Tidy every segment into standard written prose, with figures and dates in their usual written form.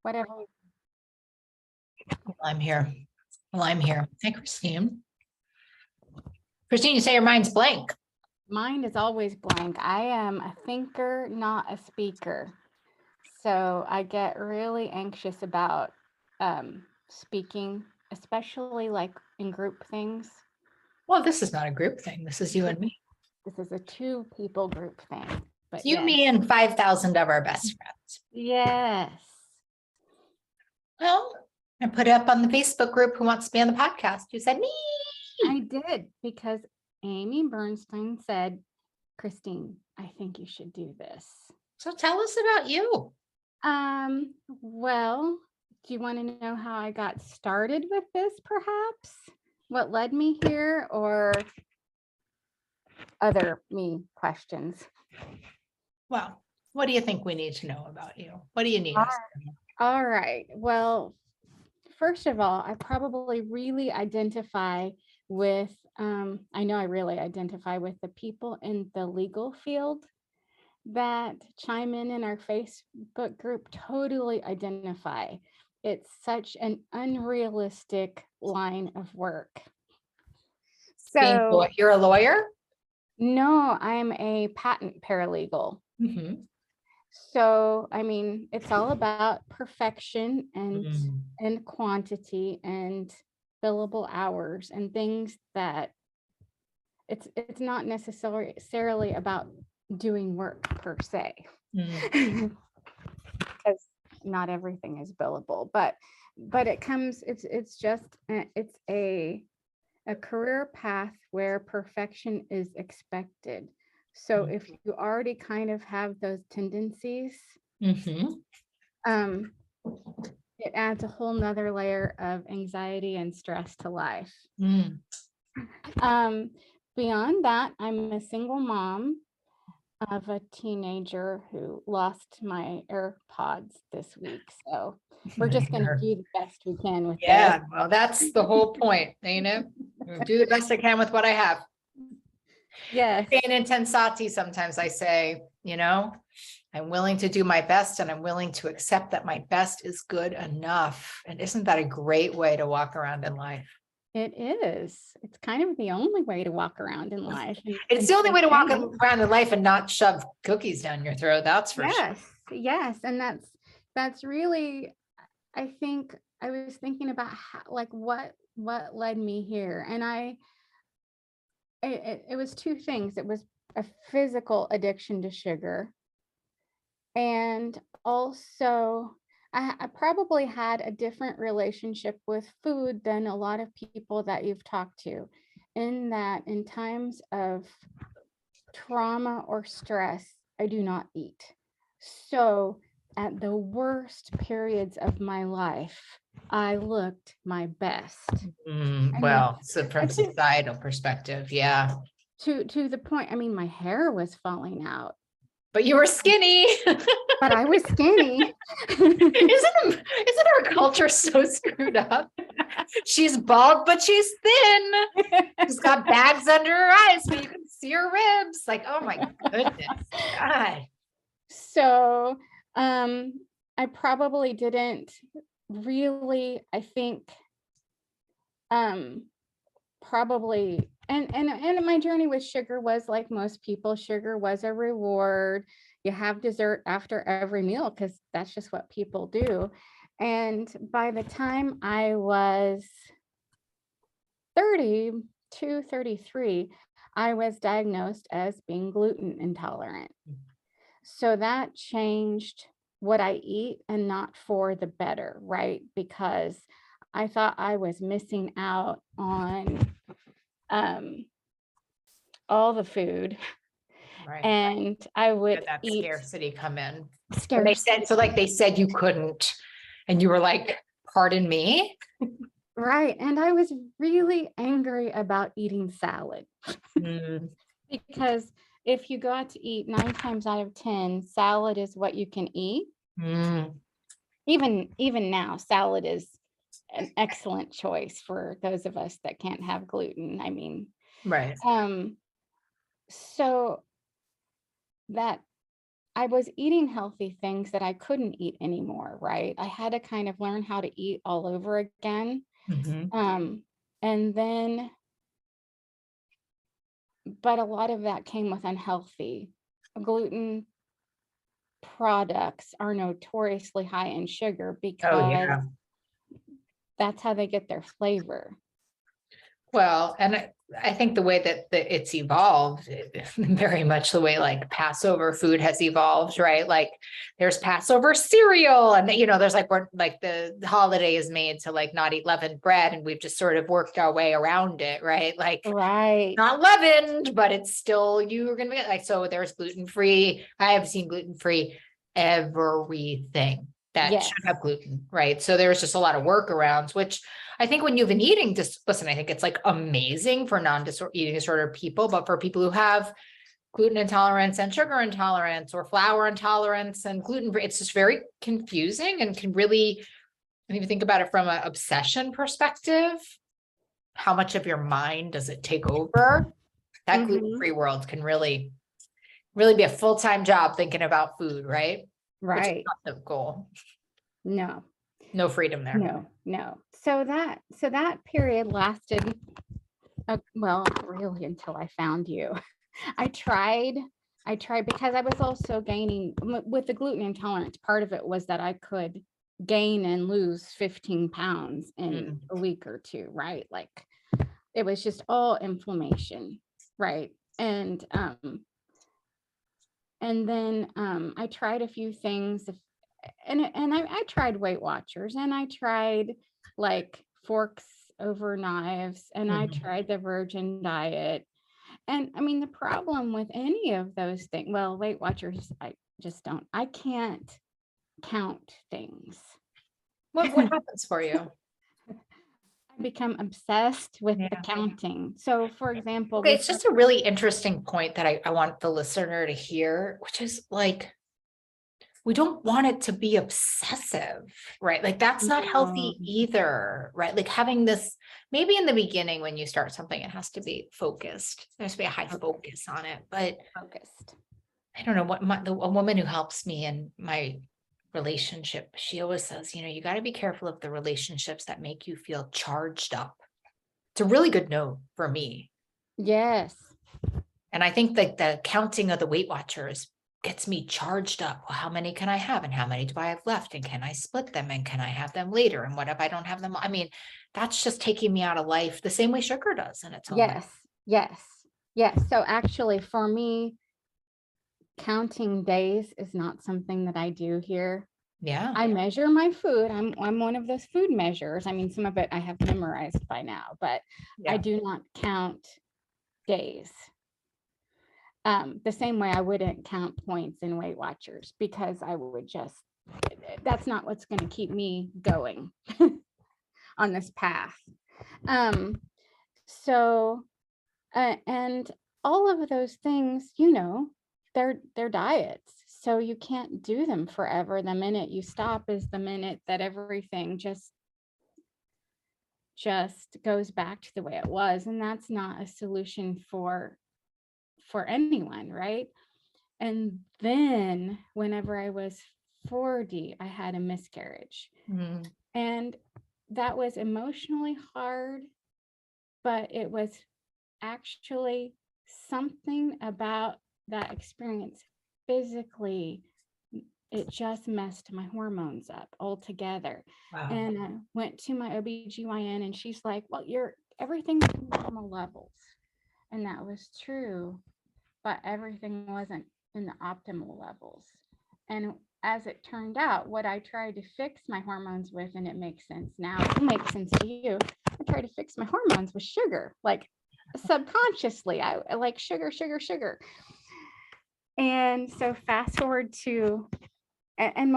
whatever. I'm here. Well, I'm here. Hey, Christine. Christine, you say your mind's blank. Mine is always blank. I am a thinker, not a speaker. So I get really anxious about speaking, especially like in group things. Well, this is not a group thing. This is you and me. This is a 2-people group thing. But It's you, me, and 5,000 of our best friends. Yes. Well, I put it up on the Facebook group who wants to be on the podcast. You said me. I did, because Amy Bernstein said, Christine, I think you should do this. So tell us about you. Well, do you want to know how I got started with this, perhaps? What led me here, or other me questions? Well, what do you think we need to know about you? What do you need us to know? All right. Well, first of all, I probably really identify with, I know I really identify with the people in the legal field that chime in our Facebook group. Totally identify. It's such an unrealistic line of work. So You're a lawyer? no, I'm a patent paralegal. Mm-hmm. So, I mean, it's all about perfection and Mm. and quantity and billable hours and things that it's not necessarily about doing work per se. Mm. Because not everything is billable, but it comes, it's just it's a career path where perfection is expected. So if you already kind of have those tendencies, Mm-hmm. It adds a whole nother layer of anxiety and stress to life. Mm. Beyond that, I'm a single mom of a teenager who lost my AirPods this week. So we're just going to do the best we can with Yeah, this. well, that's the whole point, ain't it? Do the best I can with what I have. Yes. In Intensati, sometimes I say, I'm willing to do my best, and I'm willing to accept that my best is good enough. And isn't that a great way to walk around in life? It is. It's kind of the only way to walk around in life. It's the only way to walk around in life and not shove cookies down your throat. That's for sure. Yes. And that's really, I think I was thinking about how, like what led me here. And it was two things. It was a physical addiction to sugar. And also I probably had a different relationship with food than a lot of people that you've talked to, in that in times of trauma or stress, I do not eat. So at the worst periods of my life, I looked my best. Well, so from societal perspective, yeah. To the point, I mean, my hair was falling out. But you were skinny. But I was skinny. Isn't our culture so screwed up? She's bald, but she's thin. She's got bags under her eyes so you can see her ribs. Like, oh my goodness. God. So I probably didn't really, I think, probably, and my journey with sugar was like most people. Sugar was a reward. You have dessert after every meal because that's just what people do. And by the time I was 32, 33, I was diagnosed as being gluten intolerant. So that changed what I eat, and not for the better, right? Because I thought I was missing out on all the food. Right. And I would that eat scarcity come in. scarcity. They said you couldn't, and you were like, pardon me? Right. And I was really angry about eating salad. Because if you go out to eat, 9 times out of 10, salad is what you can eat. Even now, salad is an excellent choice for those of us that can't have gluten. I mean, right. So that I was eating healthy things that I couldn't eat anymore, right? I had to kind of learn how to eat all over again. Mhm. And then, but a lot of that came with unhealthy. Gluten products are notoriously high in sugar Oh, because yeah. that's how they get their flavor. Well, and I think the way that it's evolved, very much the way like Passover food has evolved, right? Like there's Passover cereal, and there's like we're like the holiday is made to like not eat leavened bread, and we've just sort of worked our way around it, right? Like Right. not leavened, but it's still you're gonna get like so. There's gluten free. I have seen gluten free everything that Yes. should have gluten, right? So there's just a lot of workarounds, which I think when you have an eating listen, I think it's like amazing for eating disorder people, but for people who have gluten intolerance and sugar intolerance or flour intolerance and gluten free, it's just very confusing and can really, when you think about it from an obsession perspective, how much of your mind does it take over? That gluten Mhm. free world can really, really be a full-time job thinking about food, right? Which is Right. not the goal. No, No freedom there. no. So that period lasted, well, really until I found you. I tried, because I was also gaining with the gluten intolerance. Part of it was that I could gain and lose 15 pounds in a week or two, right? Like it was just all inflammation, right? And then I tried a few things, and I tried Weight Watchers, and I tried like forks over knives, and I Mhm. tried the Virgin diet. And I mean, the problem with any of those things, well, Weight Watchers, I can't count things. What happens for you? I become obsessed with the Yeah. counting. So, for example, Okay, with it's just a really interesting point that I want the listener to hear, which is like, we don't want it to be obsessive, right? Like that's not healthy either, right? Like having this, maybe in the beginning when you start something, it has to be focused. There has to be a high focus on it. But focused. I don't know what a woman who helps me in my relationship, she always says, you got to be careful of the relationships that make you feel charged up. It's a really good note for me. Yes. And I think like the counting of the Weight Watchers gets me charged up. Well, how many can I have? And how many do I have left? And can I split them? And can I have them later? And what if I don't have them? I mean, that's just taking me out of life the same way sugar does in its own way. Yes. Yes. Yes. So actually, for me, counting days is not something that I do here. Yeah. I measure my food. I'm one of those food measures. I mean, some of it I have memorized by now, but I Yeah. do not count days. The same way I wouldn't count points in Weight Watchers, because I would just, that's not what's going to keep me going on this path. Um, so, and all of those things, they're diets. So you can't do them forever. The minute you stop is the minute that everything just goes back to the way it was. And that's not a solution for anyone, right? And then whenever I was 40, I had a miscarriage. Mhm. And that was emotionally hard, but it was actually something about that experience physically, it just messed my hormones up altogether. Wow. And I went to my OBGYN, and she's like, well, everything's in normal levels. And that was true, but everything wasn't in the optimal levels. And as it turned out, what I tried to fix my hormones with, and it makes sense now, it makes sense to you, I tried to fix my hormones with sugar, like subconsciously. I like sugar, sugar, sugar. And so fast forward to, and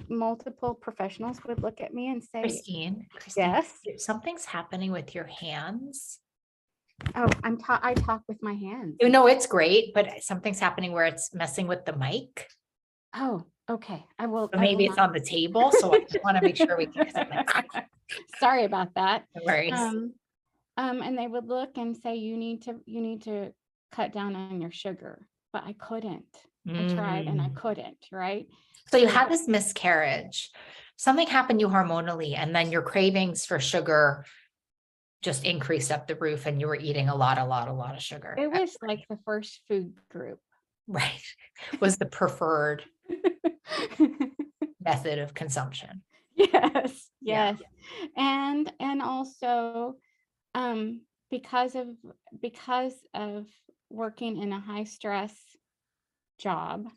multiple professionals would look at me and say, Christine, yes. something's happening with your hands. Oh, I talk with my hands. No, it's great, but something's happening where it's messing with the mic. Oh, okay. I will. Or maybe it's on the table. So I just want to make sure we can. Sorry about that. No worries. And they would look and say, you need to cut down on your sugar, but I couldn't. I tried and I Mm. couldn't, right? So you So had this miscarriage, something happened to you hormonally, and then your cravings for sugar just increased up the roof and you were eating a lot of sugar. it was like the first food group. Right. Was the preferred method of consumption. Yes, Yeah. yes. And also um because of because of working in a high stress job,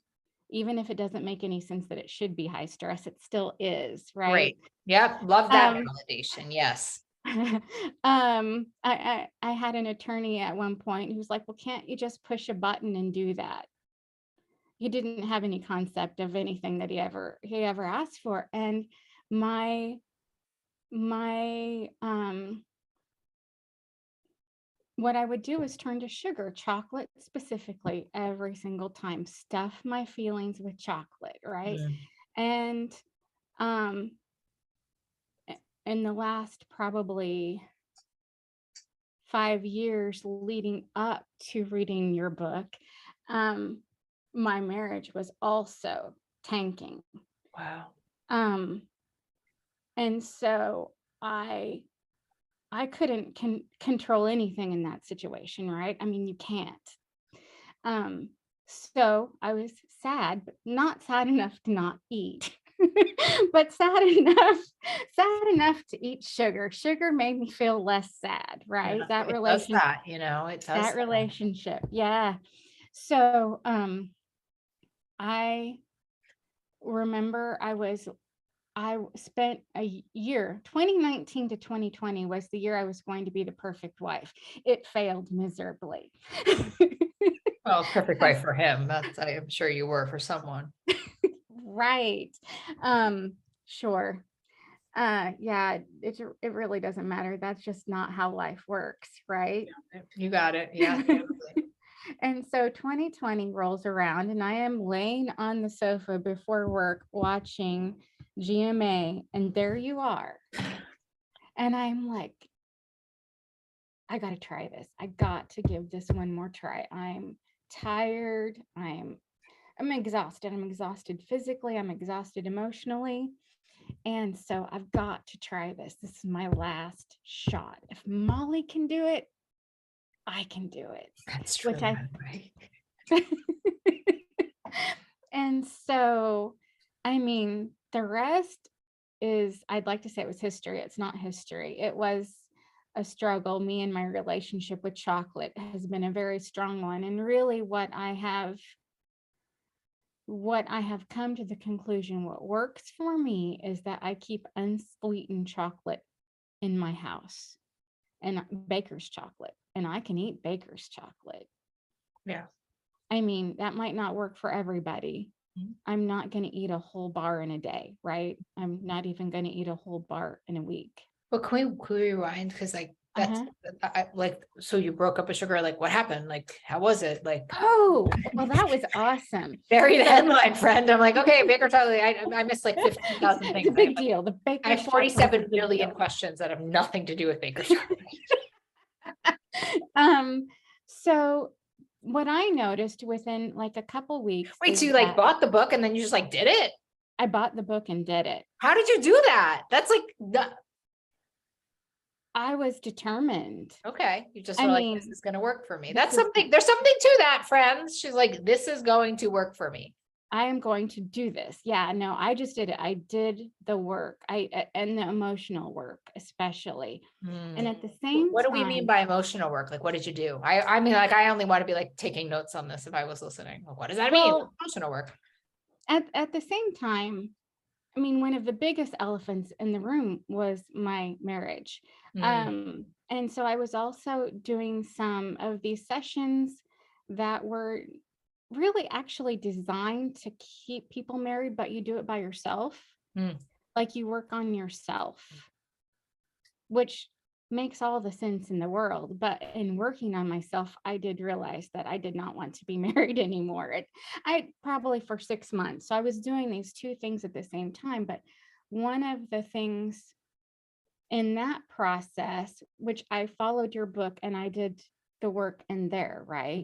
even if it doesn't make any sense that it should be high stress, it still is, right? Great. Yep. Love that Um validation. Yes. I had an attorney at one point who was like, well, can't you just push a button and do that? He didn't have any concept of anything that he ever asked for. And my my what I would do is turn to sugar, chocolate specifically, every single time, stuff my feelings with chocolate, right? Mm. And um in the last probably 5 years leading up to reading your book, um, my marriage was also tanking. Wow. Um, and so I couldn't control anything in that situation, right? I mean, you can't. Um, so I was sad, but not sad enough to not eat, but sad enough to eat sugar. Sugar made me feel less sad, Yeah. right? It does that, it does That that. relationship. Yeah. So I remember I spent a year, 2019 to 2020 was the year I was going to be the perfect wife. It failed miserably. Well, perfect way for him. That's, I am sure you were for someone. Right. Sure. Yeah, it really doesn't matter. That's just not how life works, right? You got it. Yeah. Totally. And so 2020 rolls around and I am laying on the sofa before work watching GMA, and there you are. And I'm like, I got to try this. I got to give this one more try. I'm tired. I'm exhausted. I'm exhausted physically. I'm exhausted emotionally. And so I've got to try this. This is my last shot. If Molly can do it, I can do it. That's true, Which by I the way. and so, I mean, the rest is, I'd like to say it was history. It's not history. It was a struggle. Me and my relationship with chocolate has been a very strong one. And really what I have come to the conclusion, what works for me is that I keep unsweetened chocolate in my house and baker's chocolate, and I can eat baker's chocolate. Yeah. I mean, that might not work for everybody. Mhm. I'm not going to eat a whole bar in a day, right? I'm not even going to eat a whole bar in a week. But can we rewind? Because like that's Uh-huh. like, so you broke up with sugar. Like, what happened? Like, how was it? Like, Oh, well, that was awesome. bury the So headline, friend. I'm like, okay, Baker chocolate. I missed like 15,000 it's a things. big deal. The I have baker's chocolate is a 47 big million deal. questions that have nothing to do with Baker chocolate. Um, so what I noticed within like a couple weeks Wait, so is you like that bought the book and then you just like did it? I bought the book and did it. How did you do that? That's like, I was determined. okay. You just I were like, this mean, is going to work for me. this That's is something, there's something to that, friends. She's like, this is going to work for me. I am going to do this. Yeah, no, I just did it. I did the work. And the emotional work, especially. And at the same What do we mean time, by emotional work? Like, what did you do? I mean, like, I only want to be like taking notes on this if I was listening. Like, what does that mean? well, Emotional work. at the same time, I mean, one of the biggest elephants in the room was my marriage. Mm. And so I was also doing some of these sessions that were really actually designed to keep people married, but you do it by yourself. Mm. Like you work on yourself, which makes all the sense in the world. But in working on myself, I did realize that I did not want to be married anymore. I probably for 6 months. So I was doing these two things at the same time. But one of the things in that process, which I followed your book and I did the work in there, right?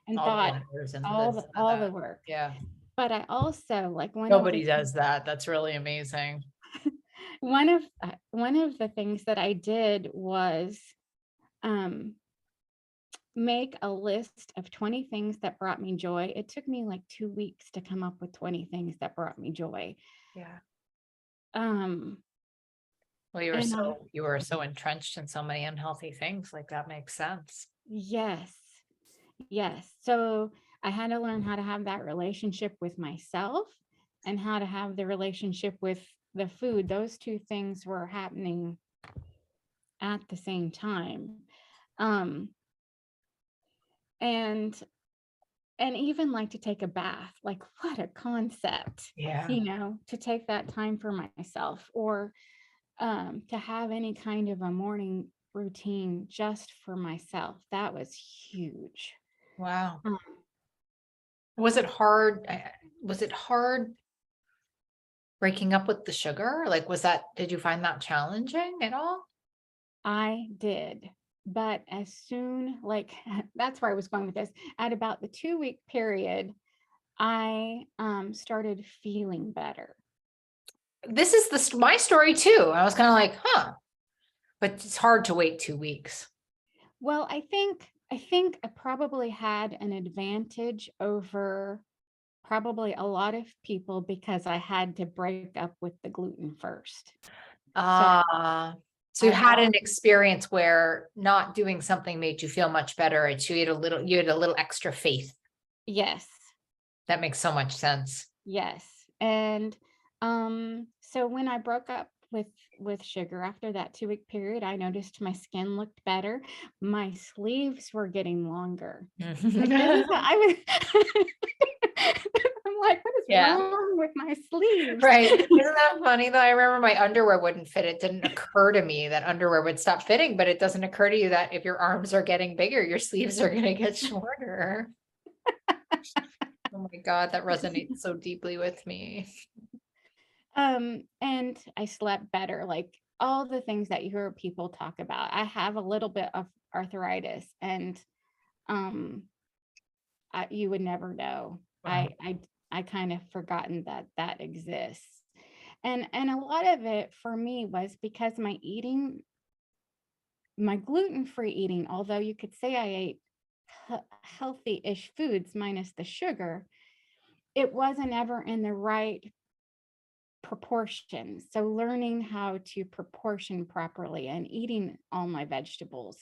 And All the thought hours and all this the and all that. the work. Yeah. But I also like Nobody does that. That's really amazing. one of the things that I did was um make a list of 20 things that brought me joy. It took me like 2 weeks to come up with 20 things that brought me joy. Yeah. Um Well, and you were so entrenched in so many unhealthy things. Like that makes sense. yes. Yes. So I had to learn how to have that relationship with myself and how to have the relationship with the food. Those two things were happening at the same time. Um, and even like to take a bath, like what a concept, Yeah. to take that time for myself, or to have any kind of a morning routine just for myself. That was huge. Wow. Um, Was it hard? Was it hard breaking up with the sugar? Like, did you find that challenging at all? I did. But as soon, like, that's where I was going with this. At about the 2 week period, I started feeling better. This is my story too. I was kind of like, huh, but it's hard to wait 2 weeks. Well, I think I probably had an advantage over probably a lot of people because I had to break up with the gluten first. So So you I had an all experience where not doing something made you feel much better. You had a little extra faith. yes. That makes so much sense. Yes. And so when I broke up with sugar after that 2 week period, I noticed my skin looked better. My sleeves were getting longer. Like this is how I was I'm like, what is Yeah. wrong with my sleeves? Right. Isn't that funny though? I remember my underwear wouldn't fit. It didn't occur to me that underwear would stop fitting, but it doesn't occur to you that if your arms are getting bigger, your sleeves are going to get shorter. Oh my God, that resonates so deeply with me. And I slept better, like all the things that you hear people talk about. I have a little bit of arthritis, and um you would never know. Wow. I kind of forgotten that that exists. And a lot of it for me was because my gluten-free eating, although you could say I ate healthy-ish foods minus the sugar, it wasn't ever in the right proportion. So learning how to proportion properly and eating all my vegetables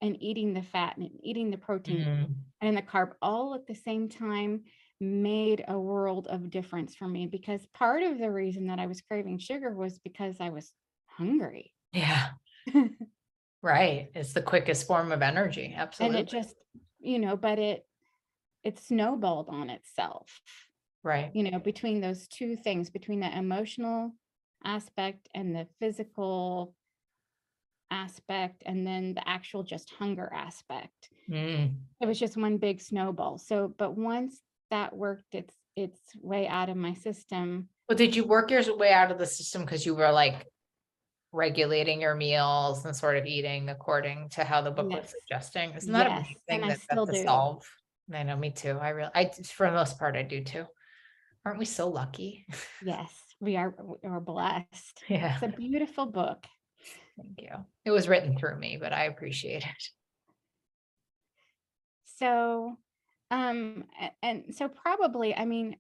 and eating the fat and eating the protein Mm. and the carb all at the same time made a world of difference for me, because part of the reason that I was craving sugar was because I was hungry. Yeah. Right. It's the quickest form of energy. And it Absolutely. just, but it snowballed on itself, Right. between those two things, between the emotional aspect and the physical aspect, and then the actual just hunger aspect. Mm. It was just one big snowball. So, but once that worked its way out of my system. Well, did you work your way out of the system because you were like regulating your meals and sort of eating according to how the book was Yes. suggesting? Isn't that a Yes. big And thing I that still to do. solve? I know, me too. For the most part, I do too. Aren't we so lucky? Yes, we are blessed. Yeah. It's a beautiful book. Thank you. It was written through me, but I appreciate it. So, and so probably, and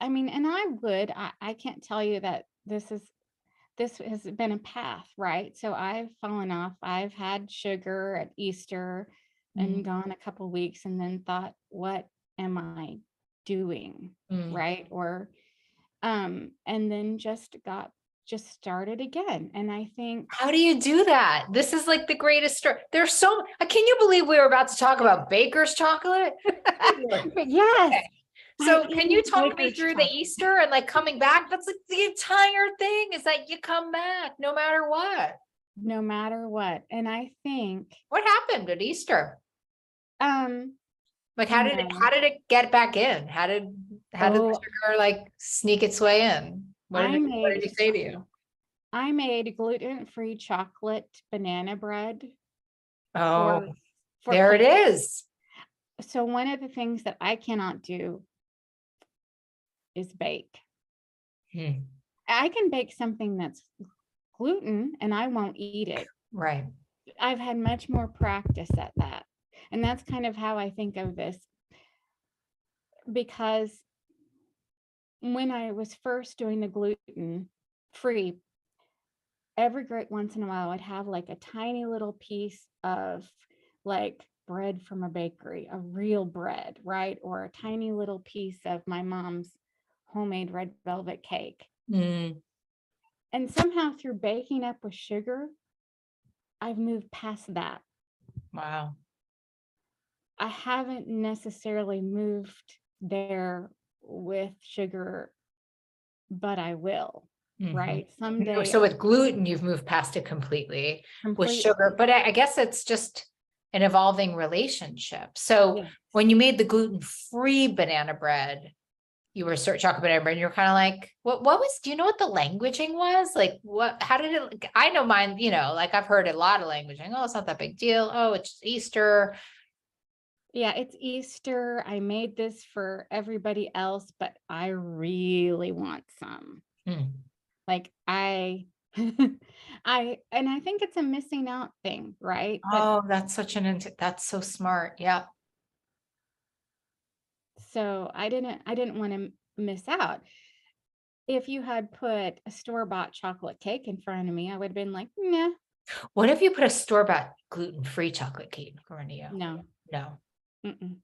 I can't tell you that this has been a path, right? So I've fallen off. I've had sugar at Easter and gone a couple weeks and then thought, what am I doing? Mm. Right. Or, and then just started again. And I think, How do you do that? This is like the greatest story. Can you believe we were about to talk about baker's chocolate? but yes, Okay. I So can you eat talk me baker's through the chocolate Easter and like coming back? That's like the entire thing is that you come back no matter what. no matter what. And I think, What happened at Easter? um, Like you know, how did it get back in? How did the oh, sugar like sneak its way in? I What did made he say to you? I made gluten-free chocolate banana bread Oh, for There it cake. is. So one of the things that I cannot do is bake. Hmm. I can bake something that's gluten and I won't eat it. Right. I've had much more practice at that. And that's kind of how I think of this, because when I was first doing the gluten free, every great once in a while I'd have like a tiny little piece of like bread from a bakery, a real bread, right? Or a tiny little piece of my mom's homemade red velvet cake. Mm. And somehow through baking up with sugar, I've moved past that. Wow. I haven't necessarily moved there with sugar, but I will, right? Mhm. Someday, So with gluten, you've moved past it completely. With sugar, completely. but I guess it's just an evolving relationship. So Yeah. when you made the gluten-free banana bread, you were chocolate banana bread, and you were kind of like, what was, do you know what the languaging was? Like how did it, I know mine, like I've heard a lot of languaging. Oh, it's not that big deal. Oh, it's just Easter. Yeah, it's Easter. I made this for everybody else, but I really want some. Hmm. Like I think it's a missing out thing, right? But Oh, that's that's so smart. Yeah. so I didn't want to miss out. If you had put a store-bought chocolate cake in front of me, I would have been like, nah, What if you put a store-bought gluten-free chocolate cake in front of you? no. No. Mm-mm.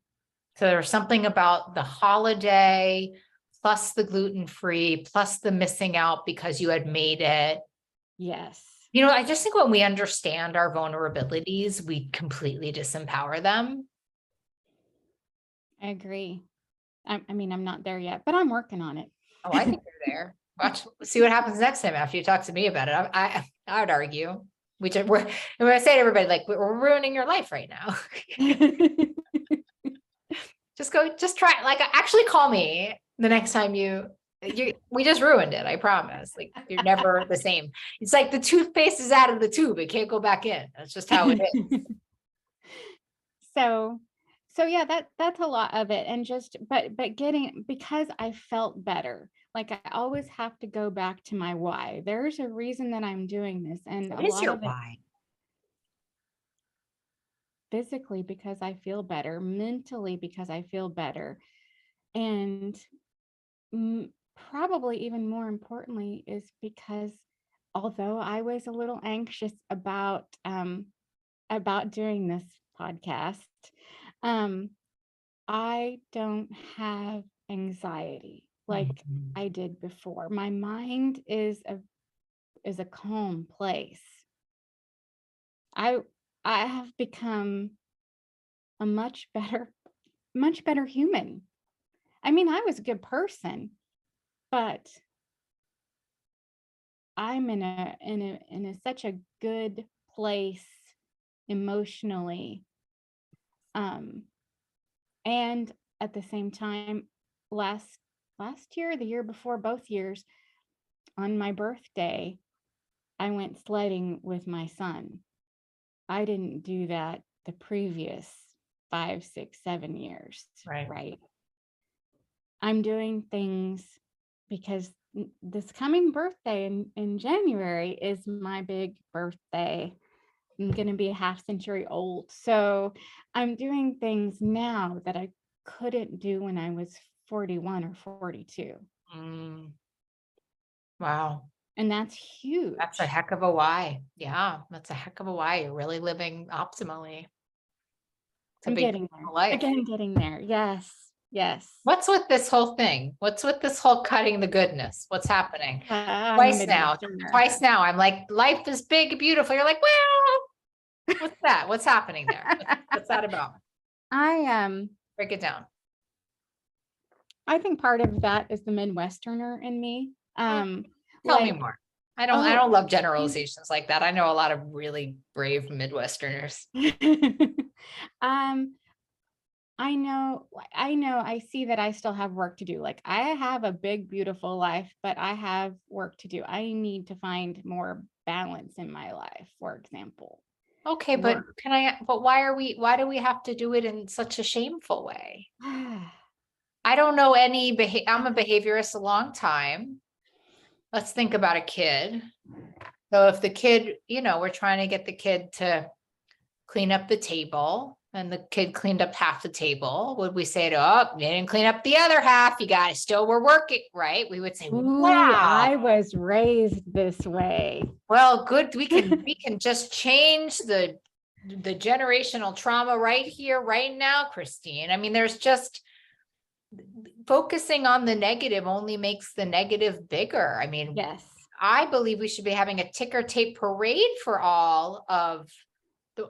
So there's something about the holiday plus the gluten-free plus the missing out because you had made it. Yes, I just think when we understand our vulnerabilities, we completely disempower them. I agree. I mean, I'm not there yet, but I'm working on it. Oh, I think you're there. Watch, see what happens next time after you talk to me about it. I would argue. We're, and when I say to everybody, like, we're ruining your life right now. Just try, like, actually call me the next time we just ruined it. I promise. Like, you're never the same. It's like the toothpaste is out of the tube. It can't go back in. That's just how it is. So so yeah, that's a lot of it. And just but getting, because I felt better. Like I always have to go back to my why. There's a reason that I'm doing this. And a What is lot your of it why? physically because I feel better, mentally because I feel better. And mm, probably even more importantly is because although I was a little anxious about doing this podcast, um, I don't have anxiety like Mhm. I did before. My mind is a calm place. I I have become a much better human. I mean, I was a good person, but I'm in a such a good place emotionally. Um, and at the same time, last last year, the year before, both years, on my birthday, I went sledding with my son. I didn't do that the previous 5, 6, 7 years, Right. right? I'm doing things because this coming birthday in January is my big birthday. I'm going to be a half century old. So I'm doing things now that I couldn't do when I was 41 or 42. Mm, wow. And that's That's a huge. heck of a why. Yeah, that's a heck of a why. You're really living optimally. It's a I'm big getting there. life. Again, getting there. Yes. Yes. What's with this whole thing? What's with this whole cutting the goodness? What's happening? I'm a Twice now. Midwesterner. Twice now. I'm like, life is big and beautiful. You're like, well, what's that? What's happening there? What's that about? I Break it down. I think part of that is the Midwesterner in me. Mm, Um, tell me like, more. I oh, don't love generalizations like that. I know a lot of really brave Midwesterners. um, I see that I still have work to do. Like I have a big, beautiful life, but I have work to do. I need to find more balance in my life, for example. Okay, but why do we have to do it in such a shameful way? I don't know I'm a behaviorist a long time. Let's think about a kid. So if the kid, we're trying to get the kid to clean up the table and the kid cleaned up half the table, would we say you didn't clean up the other half, we're working, right? We would say, Ooh, wow. I was raised this way. Well, good. We can just change the generational trauma right here, right now, Christine. I mean, there's just focusing on the negative only makes the negative bigger. I mean, Yes. I believe we should be having a ticker tape parade for all of the.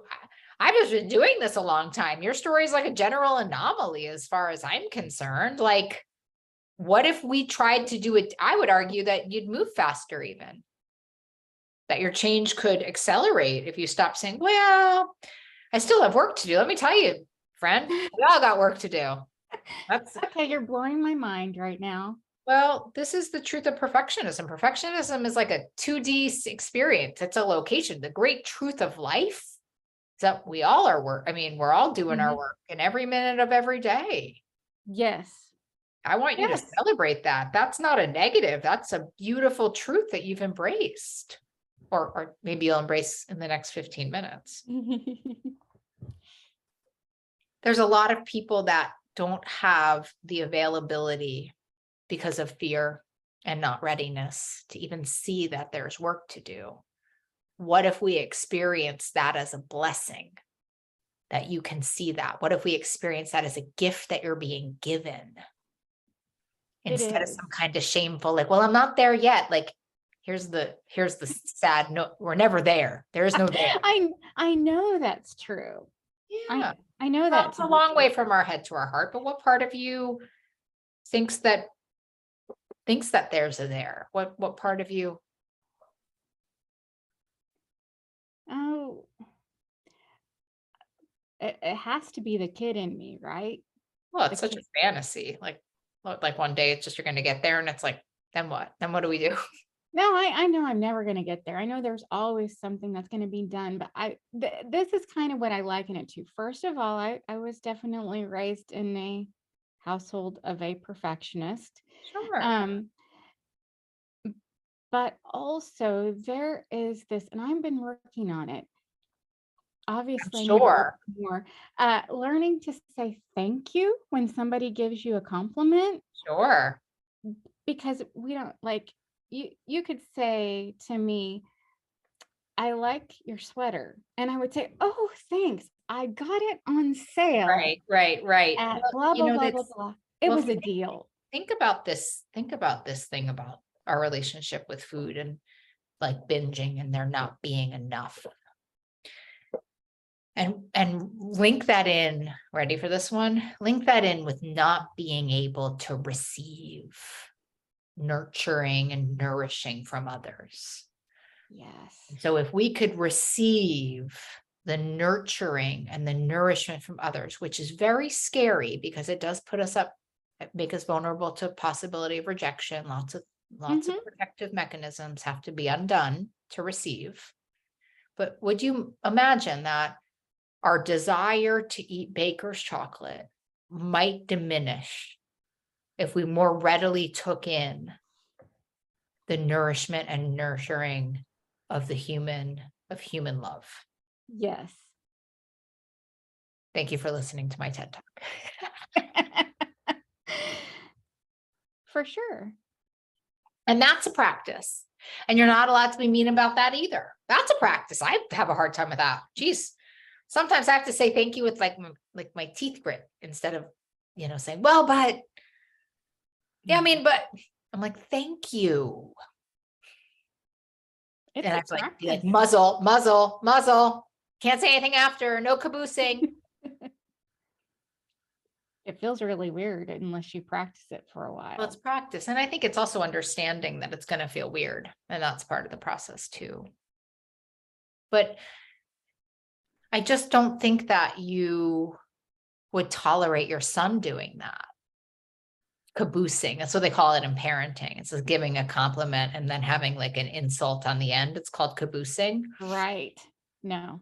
I've just been doing this a long time. Your story is like a general anomaly as far as I'm concerned. Like, what if we tried to do it? I would argue that you'd move faster, even that your change could accelerate if you stop saying, well, I still have work to do. Let me tell you, friend, we all got work to do. That's Okay, you're blowing my mind right now. Well, this is the truth of perfectionism. Perfectionism is like a 2D experience. It's a location. The great truth of life is that we all are work. I mean, we're all doing our work in every minute of every day. Yes. I want you to Yes. celebrate that. That's not a negative. That's a beautiful truth that you've embraced. Or maybe you'll embrace in the next 15 minutes. There's a lot of people that don't have the availability because of fear and not readiness to even see that there's work to do. What if we experience that as a blessing, that you can see that? What if we experience that as a gift that you're being given instead of some kind of shameful, like, well, I'm not there yet. Like, here's the sad no, we're never there. There is no there. I know that's true. Yeah. I know that It's a long way from our head to our heart, but what part of you thinks that there's a there? What part of you? Oh, it has to be the kid in me, right? Well, it's The such kid. a fantasy. Like one day it's just you're gonna get there and it's like, then what? Then what do we do? No, I know I'm never going to get there. I know there's always something that's going to be done, but this is kind of what I liken it to. First of all, I was definitely raised in a household of a perfectionist. Sure. Um, but also there is this, and I've been working on it. Obviously, I need to work Sure. more. Learning to say thank you when somebody gives you a compliment, Sure. because we don't like you could say to me, I like your sweater. And I would say, oh, thanks. I got it on sale Right. at Well, blah, blah, blah, blah, blah. It was a think, deal. think about this. Think about this thing about our relationship with food and like binging and there not being enough. And link that in, ready for this one? Link that in with not being able to receive nurturing and nourishing from others. Yes. So if we could receive the nurturing and the nourishment from others, which is very scary because it does put us up, make us vulnerable to possibility of rejection. Lots of protective mechanisms have to be undone to receive. But would you imagine that our desire to eat baker's chocolate might diminish if we more readily took in the nourishment and nurturing of human love? Yes. Thank you for listening to my TED Talk. For sure. And that's a practice. And you're not allowed to be mean about that either. That's a practice. I have a hard time with that. Geez. Sometimes I have to say thank you with like my teeth grit instead of, saying, well, but yeah, I mean, but I'm like, thank you. It's And I a have to be like, practice. muzzle. Can't say anything after, no caboosing. It feels really weird unless you practice it for a while. Well, it's practice. And I think it's also understanding that it's going to feel weird. And that's part of the process too. But I just don't think that you would tolerate your son doing that. Caboosing. That's what they call it in parenting. It's just giving a compliment and then having like an insult on the end. It's called caboosing. Right. No.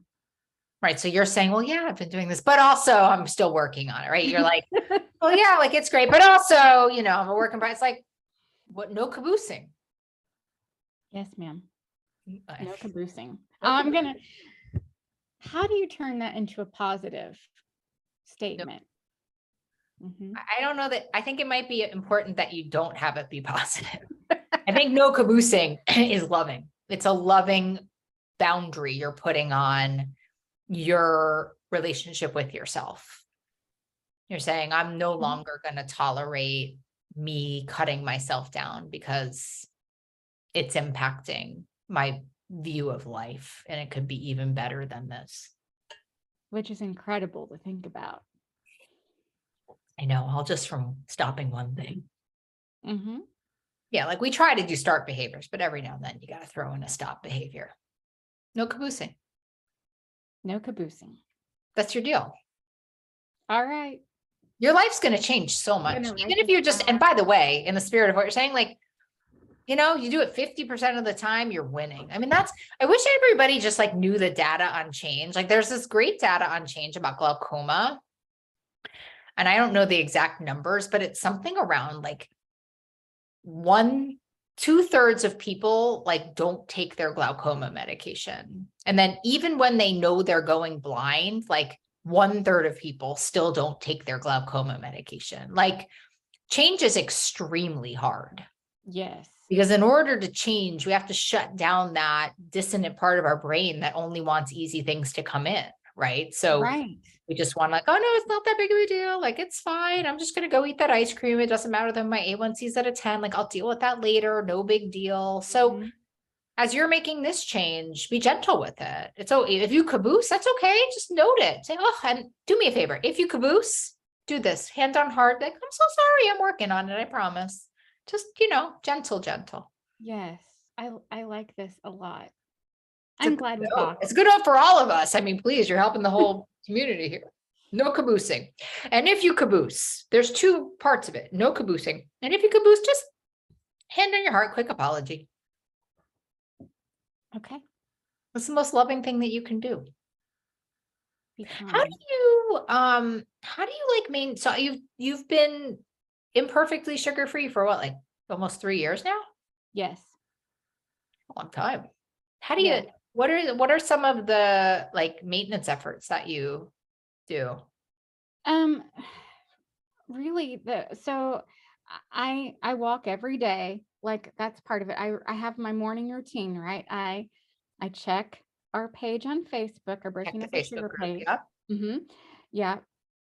Right. So you're saying, well, yeah, I've been doing this, but also I'm still working on it. Right. You're like, well, yeah, like it's great, but also, you know, I'm a work in progress. It's like, what? No caboosing. Yes, ma'am. No caboosing. No I'm caboosing. gonna, how do you turn that into a positive No. statement? Mhm. I don't know that. I think it might be important that you don't have it be positive. I think no caboosing is loving. It's a loving boundary you're putting on your relationship with yourself. You're saying, I'm no Mhm. longer going to tolerate me cutting myself down because it's impacting my view of life. And it could be even better than this. Which is incredible to think about. I know, all just from stopping one thing. Mhm. Yeah, like we try to do start behaviors, but every now and then you got to throw in a stop behavior. No caboosing. No caboosing. That's your deal. All right. Your life's going to change so I'm much. gonna Even write if this you're just, down. and by the way, in the spirit of what you're saying, like, you know, you do it 50% of the time, you're winning. I mean, I wish everybody just like knew the data on change. Like there's this great data on change about glaucoma. And I don't know the exact numbers, but it's something around like 2/3 of people like don't take their glaucoma medication. And then even when they know they're going blind, like 1/3 of people still don't take their glaucoma medication. Like change is extremely hard. Yes. Because in order to change, we have to shut down that dissonant part of our brain that only wants easy things to come in, right? So Right. we just want like, oh no, it's not that big of a deal. Like it's fine. I'm just gonna go eat that ice cream. It doesn't matter that my A1C is at a 10. Like I'll deal with that later. No big deal. So Mhm. as you're making this change, be gentle with it. It's okay. If you caboose, that's okay. Just note it. Say, oh, and do me a favor. If you caboose, do this. Hand on heart. Like, I'm so sorry. I'm working on it. I promise. Just, you know, gentle, gentle. Yes. I like this a lot. It's a I'm good glad we note. talked. It's a good note for all of us. I mean, please, you're helping the whole community here. No caboosing. And if you caboose, there's two parts of it. No caboosing. And if you caboose, just hand on your heart, quick apology. Okay. That's the most loving thing that you can do. Be How do kind. you like so you've been imperfectly sugar-free for what, like almost 3 years now? Yes. A long time. How do you, Yes. what are some of the like maintenance efforts that you do? Um, really I walk every day. Like that's part of it. I have my morning routine, right? I check our page on Facebook, our Check Breaking the Up with Facebook Sugar group. page. Yep. Mm-hmm. Yeah.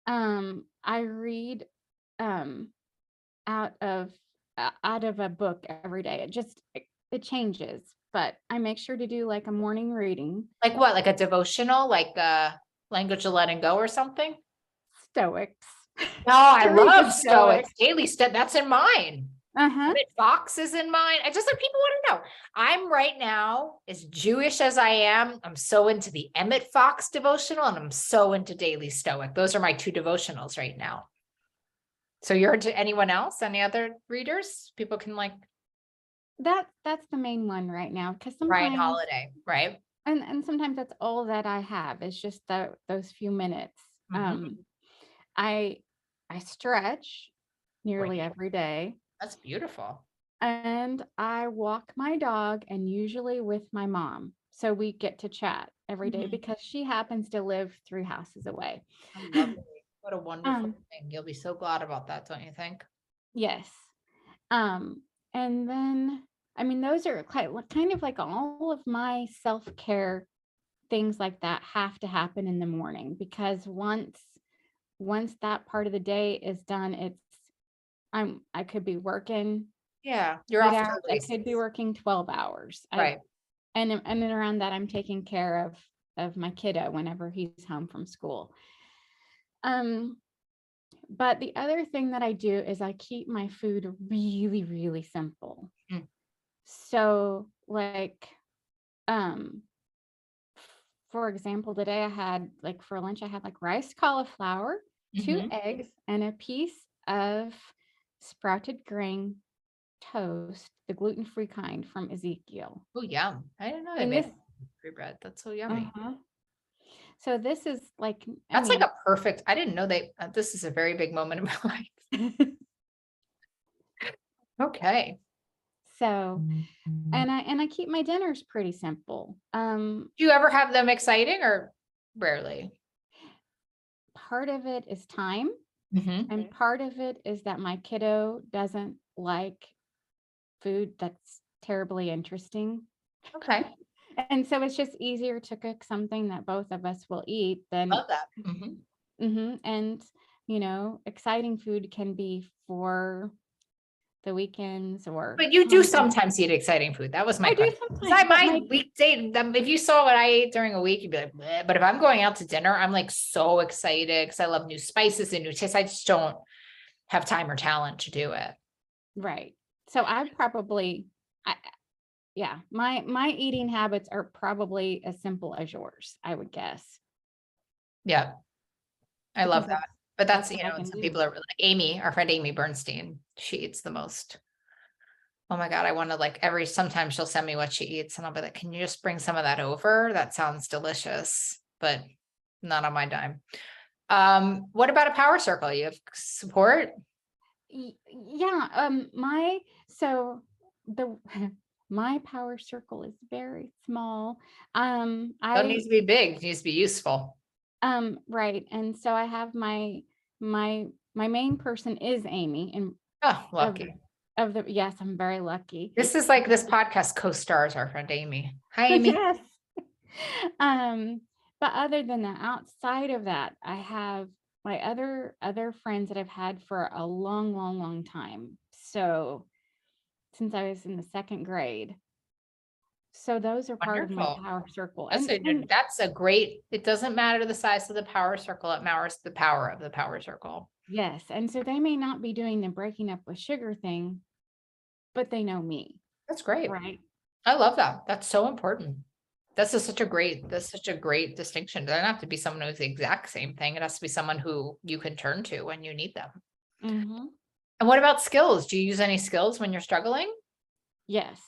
I read um out of a book every day. It changes, but I make sure to do like a morning reading. Like what? Like a devotional, like language of letting go or something? Stoics. No, I To read the love Stoics. Stoics. Daily step. That's in mine. Uh-huh. Emmett Fox is in mine. I just like people want to know. I'm right now, as Jewish as I am, I'm so into the Emmett Fox devotional and I'm so into Daily Stoic. Those are my two devotionals right now. So you're into anyone else? Any other readers? People can like That's the main one right now because Ryan sometimes Holiday, right? and sometimes that's all that I have is just those few minutes. Mm-hmm. I I stretch nearly Great. every day That's beautiful. and I walk my dog and usually with my mom. So we get to chat every day Mhm. because she happens to live 3 houses away. I love it. What a wonderful um, thing. You'll be so glad about that, don't you think? yes. Um, and then I mean those are kind of like all of my self-care things like that have to happen in the morning because once that part of the day is done, I could be working Yeah, you're 8 off to hours, the I could be races. working 12 hours. Right. And then around that I'm taking care of my kiddo whenever he's home from school. Um, but the other thing that I do is I keep my food really, really simple. Mm. So like um for example, today I had like for lunch, I had like rice cauliflower, two Mhm. eggs, and a piece of sprouted grain toast, the gluten-free kind from Ezekiel. Oh, yum. I didn't know they And made this, free bread. That's so yummy. uh-huh. So this is like, I That's like mean, a perfect, I didn't know this is a very big moment in my life. Okay. so, and I keep my dinners pretty simple. Do you ever have them exciting or rarely? Part of it is time, Mhm. and part of it is that my kiddo doesn't like food that's terribly interesting. Okay. And so it's just easier to cook something that both of us will eat than, Love that. Mhm. and exciting food can be for the weekends or But you do holidays. sometimes eat exciting food. That was my I do question. Because sometimes, but my weekday, if you saw what I ate during a week, you'd be like, "Bleh." But if I'm going out to dinner, I'm like so excited because I love new spices and new tastes. I just don't have time or talent to do it. right. So I probably, I, yeah, my eating habits are probably as simple as yours, I would guess, Yeah, I love because that. But that's, that's what I can some do. people are really, Amy, our friend Amy Bernstein, she eats the most. Oh my God, I want to like sometimes she'll send me what she eats and I'll be like, can you just bring some of that over? That sounds delicious, but not on my dime. What about a power circle? You have support? Yeah, my so the my power circle is very small. Don't need I to be big, it needs to be useful. right, and so I have my main person is Amy, and Oh, of lucky. of the yes, I'm very lucky. This is like this podcast co-stars our friend Amy. Hi, Amy. Yes. Um, but other than that, outside of that, I have my other friends that I've had for a long, long, long time. So since I was in the second grade. So those are part of my Wonderful. power circle. That's And that's a great, it doesn't matter the size of the power circle, it matters the power of the power circle. yes, and so they may not be doing the breaking up with sugar thing, but they know me, That's great. right? I love that. That's so important. That's such a great distinction. It doesn't have to be someone who's the exact same thing. It has to be someone who you can turn to when you need them. Mm-hmm. And what about skills? Do you use any skills when you're struggling? Yes.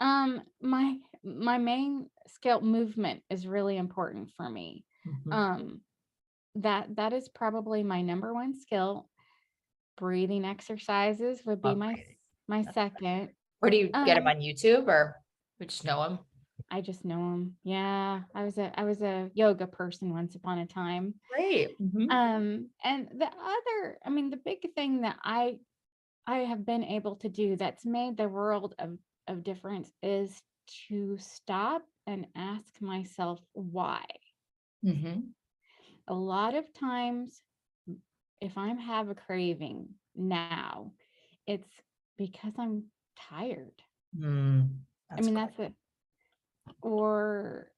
My main skill movement is really important for me. Mhm. Um, that is probably my number one skill. Breathing exercises would be Love breathing. my second. Where do you get them Um, on YouTube or we just know them? I just know them. Yeah, I was a yoga person once upon a time. Great. Mhm. And I mean, the big thing that I have been able to do that's made the world of difference is to stop and ask myself why. Mhm. A lot of times, if I'm have a craving now, it's because I'm tired. I That's mean, great. that's it. Or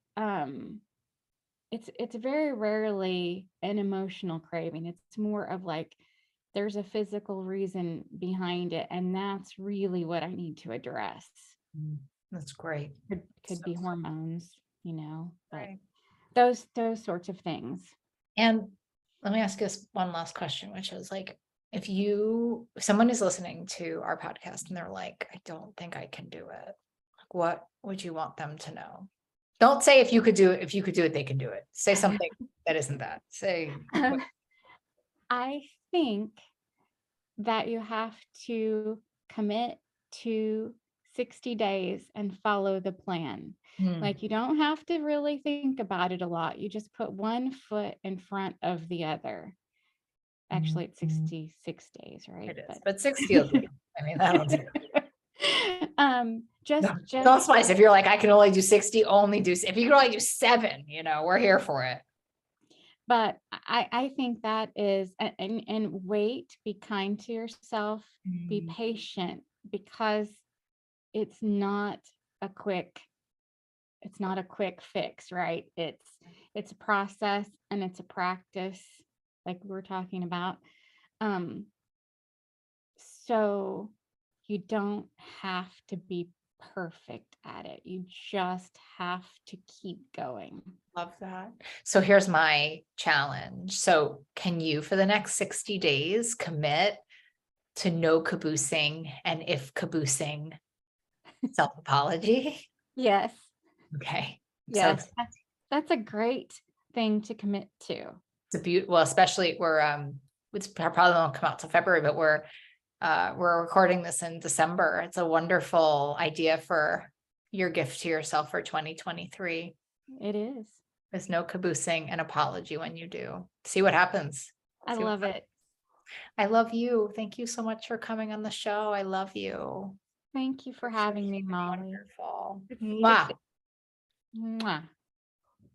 it's very rarely an emotional craving. It's more of like there's a physical reason behind it, and that's really what I need to address. Mm, that's great. Could So be hormones, but great. those sorts of things. And let me ask you this one last question, which is like, if someone is listening to our podcast and they're like, I don't think I can do it, like, what would you want them to know? Don't say if you could do it, they can do it. Say something that isn't that. Say, what? I think that you have to commit to 60 days and follow the plan. Hmm, Like you don't have to really think about it a lot. You just put one foot in front of the other. Actually, it's 66 days, right? it is, But but 60 will do. I mean, that'll do. just Don't spice. If you're like, I can only do 60, only do, if you can only do 7, we're here for it. but I think that is and wait, be kind to yourself, be Mm, patient because it's not a quick it's not a quick fix, right? It's a process and it's a practice like we were talking about. Um so you don't have to be perfect at it. You just have to keep going. Love that. So here's my challenge. So can you, for the next 60 days, commit to no caboosing and if caboosing self-apology? Yes. Okay. So Yes. That's a great thing to commit to. It's a beautiful, well, especially it's probably won't come out till February, but we're recording this in December. It's a wonderful idea for your gift to yourself for 2023. It is. There's no caboosing an apology when you do. See what happens. I See what love happens. it. I love you. Thank you so much for coming on the show. I love you. Thank you for You're having me, freaking Molly. wonderful. It's Mwah. Mwah.